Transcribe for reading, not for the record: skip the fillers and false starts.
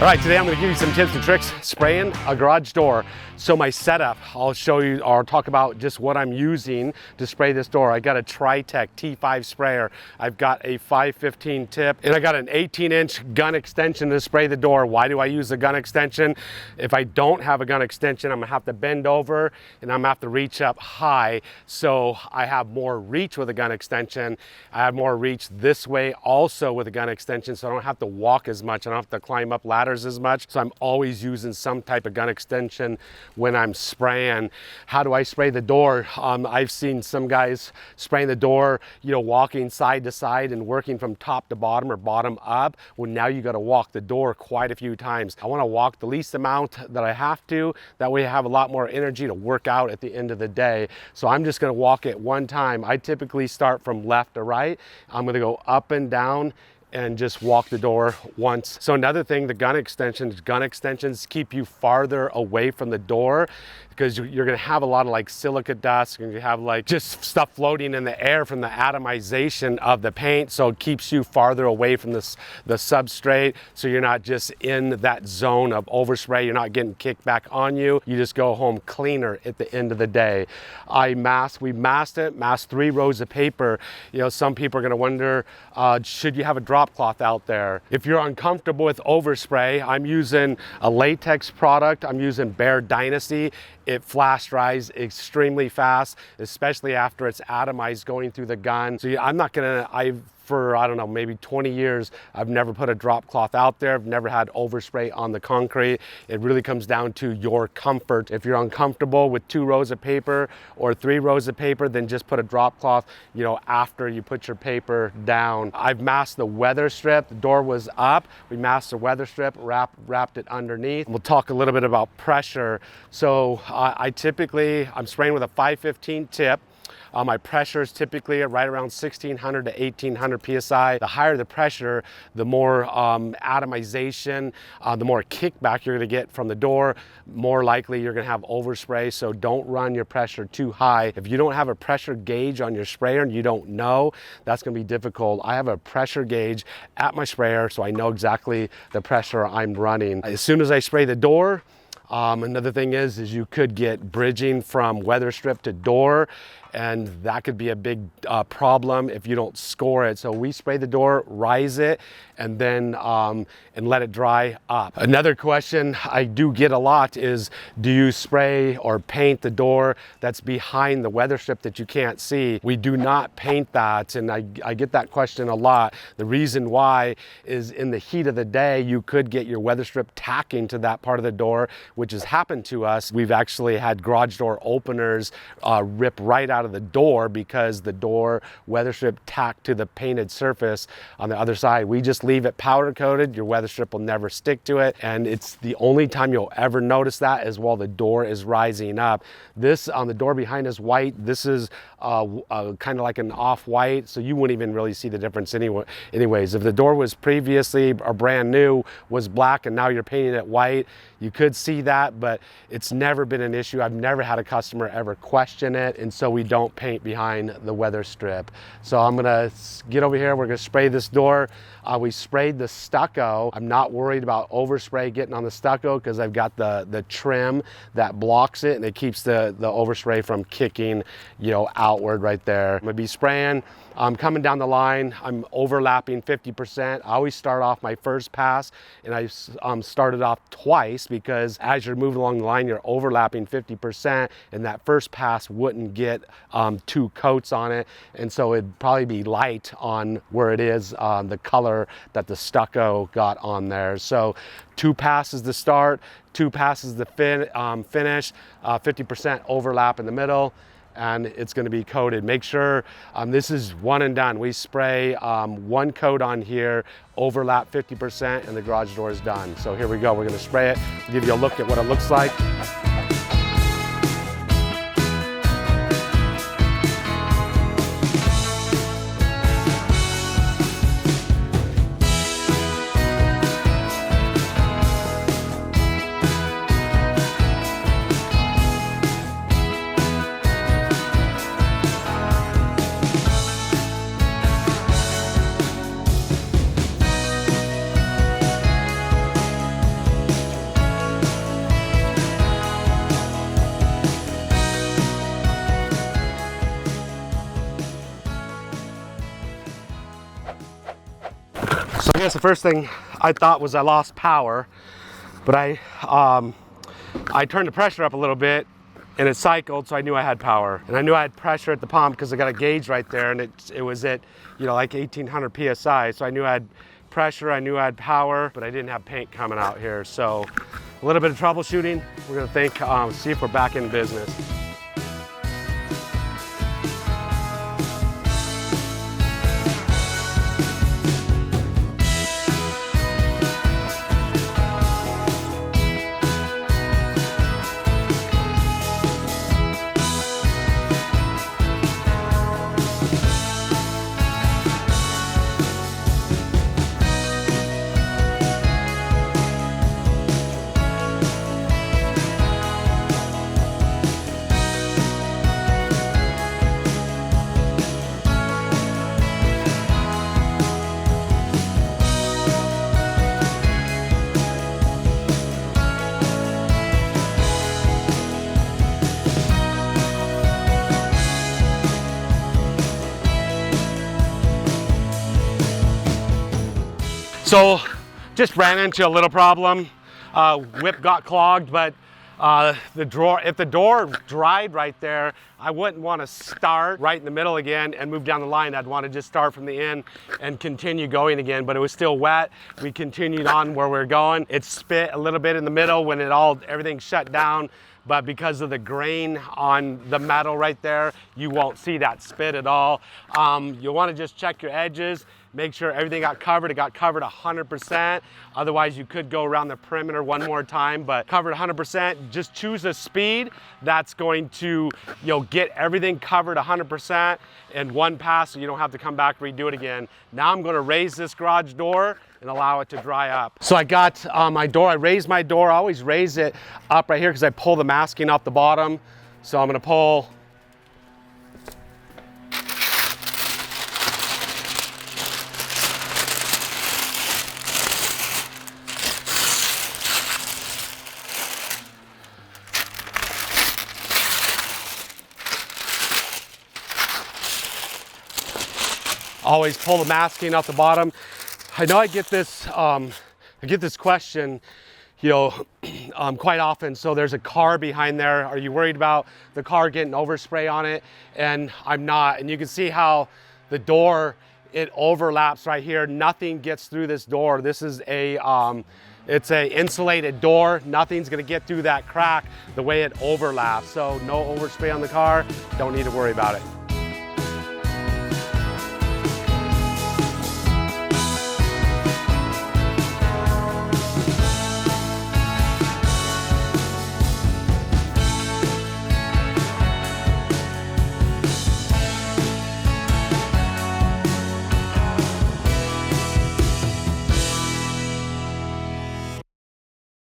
All right, today I'm going to give you some tips and tricks spraying a garage door. So my setup, I'll show you or talk about just what I'm using to spray this door. I got a Tritech T5 sprayer. I've got a 515 tip, and I got an 18-inch gun extension to spray the door. Why do I use the gun extension? If I don't have a gun extension, I'm gonna have to bend over and I'm gonna have to reach up high. So I have more reach with a gun extension. I have more reach this way also with a gun extension, so I don't have to walk as much. I don't have to climb up ladders as much. So I'm always using some type of gun extension when I'm spraying. How do I spray the door? I've seen some guys spraying the door, walking side to side and working from top to bottom or bottom up. Well, now you got to walk the door quite a few times. I want to walk the least amount that I have to. That way I have a lot more energy to work out at the end of the day. So I'm just going to walk it one time. I typically start from left to right. I'm going to go up and down and just walk the door once. So another thing, the gun extensions keep you farther away from the door, because you're gonna have a lot of like silica dust, you're gonna have like just stuff floating in the air from the atomization of the paint. So it keeps you farther away from the substrate, so you're not just in that zone of overspray. You're not getting kicked back on you. You just go home cleaner at the end of the day. We masked 3 rows of paper. Some people are gonna wonder, should you have a drop cloth out there? If you're uncomfortable with overspray, I'm using a latex product. I'm using Bear Dynasty. It flash dries extremely fast, especially after it's atomized going through the gun. So I'm not gonna, for I don't know, maybe 20 years, I've never put a drop cloth out there. I've never had overspray on the concrete. It really comes down to your comfort. If you're uncomfortable with 2 rows of paper or 3 rows of paper, then just put a drop cloth, after you put your paper down. I've masked the weather strip. The door was up. We masked the weather strip, wrapped it underneath. We'll talk a little bit about pressure. So I'm spraying with a 515 tip. My pressure is typically right around 1600 to 1800 psi. The higher the pressure, the more atomization, the more kickback you're gonna get from the door. More likely you're gonna have overspray, so don't run your pressure too high. If you don't have a pressure gauge on your sprayer and you don't know, that's gonna be difficult. I have a pressure gauge at my sprayer, so I know exactly the pressure I'm running. As soon as I spray the door, another thing is you could get bridging from weather strip to door, and that could be a big problem if you don't score it. So we spray the door, rise it, and then and let it dry up. Another question I do get a lot is, do you spray or paint the door that's behind the weather strip that you can't see? We do not paint that, and I get that question a lot. The reason why is in the heat of the day, you could get your weather strip tacking to that part of the door, which has happened to us. We've actually had garage door openers rip right out of the door because the door weather strip tacked to the painted surface on the other side. We just leave it powder coated. Your weather strip will never stick to it, and it's the only time you'll ever notice that is while the door is rising up. This on the door behind is white. This is kind of like an off-white, so you wouldn't even really see the difference anyways. If the door was previously or brand new was black and now you're painting it white, you could see that, but it's never been an issue. I've never had a customer ever question it, and so we don't paint behind the weather strip. So I'm gonna get over here. We're gonna spray this door. We sprayed the stucco. I'm not worried about overspray getting on the stucco because I've got the trim that blocks it, and it keeps the overspray from kicking, outward right there. I'm gonna be spraying. I'm coming down the line. I'm overlapping 50%. I always start off my first pass, and I started off twice because as you're moving along the line, you're overlapping 50%, and that first pass wouldn't get 2 coats on it, and so it'd probably be light on where it is, the color that the stucco got on there. So 2 passes to start, 2 passes to finish, 50% overlap in the middle, and it's going to be coated. Make sure this is one and done. We spray 1 coat on here, overlap 50%, and the garage door is done. So here we go. We're going to spray it, give you a look at what it looks like. guess the first thing I thought was I lost power, but I turned the pressure up a little bit and it cycled, so I knew I had power. And I knew I had pressure at the pump because I got a gauge right there, and it was at, you know, like 1800 PSI. So I knew I had pressure, I knew I had power, but I didn't have paint coming out here. So a little bit of troubleshooting. We're gonna see if we're back in business. So just ran into a little problem. Whip got clogged, but if the door dried right there, I wouldn't want to start right in the middle again and move down the line. I'd want to just start from the end and continue going again, but it was still wet. We continued on where we were going. It spit a little bit in the middle when everything shut down, but because of the grain on the metal right there, you won't see that spit at all. You'll want to just check your edges. Make sure everything got covered. It got covered 100%. Otherwise, you could go around the perimeter one more time, but covered 100%. Just choose a speed that's going to, get everything covered 100% in one pass, so you don't have to come back, redo it again. Now I'm going to raise this garage door and allow it to dry up. So I got my door. I raised my door. I always raise it up right here because I pull the masking off the bottom. So I'm going to pull. Always pull the masking off the bottom. I know I get this question, quite often. So there's a car behind there. Are you worried about the car getting overspray on it? And I'm not. And you can see how the door, it overlaps right here. Nothing gets through this door. This is it's a insulated door. Nothing's gonna get through that crack the way it overlaps. So no overspray on the car. Don't need to worry about it.